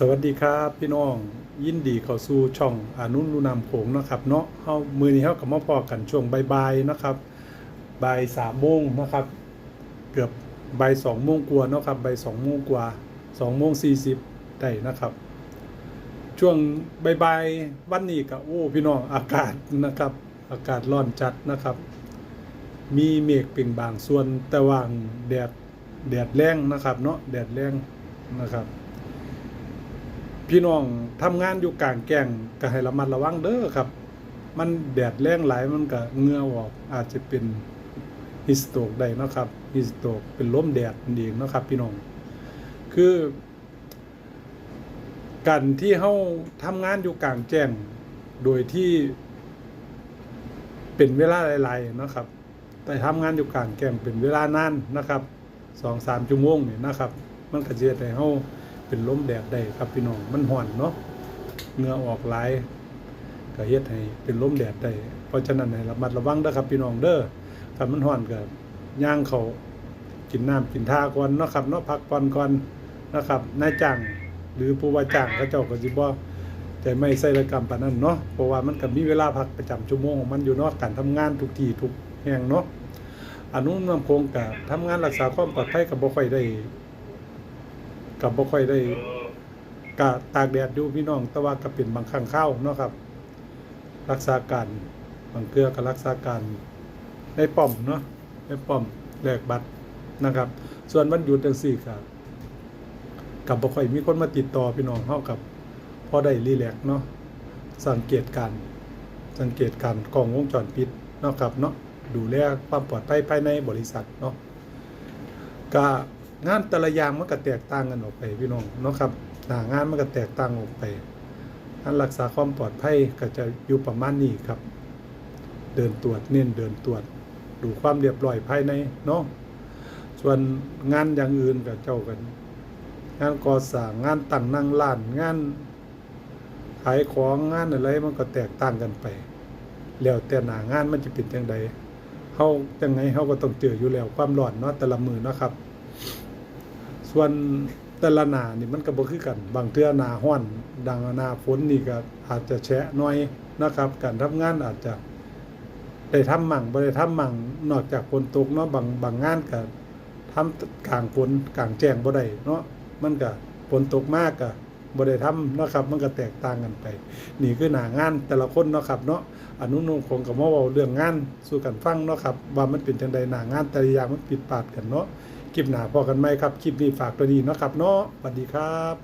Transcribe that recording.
สวัสดีครับพี่น้องยินดีเข้าสู่ช่องอานุรุนามโขงเนาะครับเนาะมื้อนี้เฮาก็มาพอกันช่วงบ่ายๆนะครับบ่าย3 โมงนะครับเกือบบ่าย2 โมงกว่าเนาะครับบ่าย2 โมงกว่า2 โมง 40ได้นะครับช่วงบ่ายๆวันนี้ก็โอ้พี่น้องอากาศนะครับอากาศร้อนจัดนะครับมีเมฆเป็นบางส่วนแต่ว่าแดดแรงนะครับเนาะแดดแรงนะครับพี่น้องทำงานอยู่กลางแจ้งก็ให้ระมัดระวังเด้อครับมันแดดแรงหลายมันก็เหงื่อออกอาจจะเป็นฮิสโตรกได้นะครับฮิสโตรกเป็นลมแดดนั่นเองนะครับพี่น้องคือการที่เฮาทำงานอยู่กลางแจ้งโดยที่เป็นเวลาหลายๆนะครับแต่ทำงานอยู่กลางแจ้งเป็นเวลานานนะครับ2-3 ชั่วโมงนี่นะครับมันก็จะเฮ็ดให้เฮาเป็นลมแดดได้ครับพี่น้องมันร้อนเนาะเหงื่อออกหลายก็เฮ็ดให้เป็นลมแดดได้เพราะฉะนั้นให้ระมัดระวังเด้อครับพี่น้องเด้อถ้ามันร้อนก็ย่างเขากินน้ำกินท่าก่อนเนาะครับเนาะพักผ่อนก่อนนะครับนายจ้างหรือผู้ว่าจ้างเขาเจ้าก็สิบ่ใจไม่ใส่ระกรรมปานนั้นเนาะเพราะว่ามันก็มีเวลาพักประจำชั่วโมงของมันอยู่เนาะการทำงานทุกที่ทุกแห่งเนาะอนุนำโครงก็ทำงานรักษาความปลอดภัยก็บ่ค่อยได้กะตากแดดอยู่พี่น้องแต่ว่าก็เป็นบางครั้งคราวเนาะครับรักษาการบางเกือก็รักษาการในป้อมเนาะในป้อมแลกบัตรนะครับส่วนวันหยุดจังซี่ก็บ่ค่อยมีคนมาติดต่อพี่น้องเฮากับพอได้รีแลกซ์เนาะสังเกตการกล้องวงจรปิดเนาะครับเนาะดูแลความปลอดภัยภายในบริษัทเนาะก็งานแต่ละอย่างมันก็แตกต่างกันออกไปพี่น้องเนาะครับงานมันก็แตกต่างออกไปงานรักษาความปลอดภัยก็จะอยู่ประมาณนี้ครับเดินตรวจเน้นเดินตรวจดูความเรียบร้อยภายในเนาะส่วนงานอย่างอื่นก็เจ้ากันงานก่อสร้างงานตั้งนั่งร้านงานขายของงานอะไรมันก็แตกต่างกันไปแล้วแต่หน้างานมันจะเป็นจังไดเฮาจังไงเฮาก็ต้องเจออยู่แล้วความร้อนเนาะแต่ละมื้อเนาะครับส่วนแต่ละหน้านี่มันก็บ่คือกันบางเทื่อหน้าร้อนดังหน้าฝนนี่ก็อาจจะแฉะหน่อยนะครับการทำงานอาจจะได้ทำมั่งบ่ได้ทำมั่งนอกจากฝนตกเนาะบางงานก็ทำกลางฝนกลางแจ้งบ่ได้เนาะมันก็ฝนตกมากก็บ่ได้ทำเนาะครับมันก็แตกต่างกันไปนี่คือหน้างานแต่ละคนเนาะครับเนาะอนุนคงก็มาเว้าเรื่องงานสู่กันฟังเนาะครับว่ามันเป็นจังได๋หน้างานแต่ละอย่างมันผิดพลาดกันเนาะคลิปหน้าพอกันไหมครับคลิปนี้ฝากตัวนี้เนาะครับเนาะสวัสดีครับ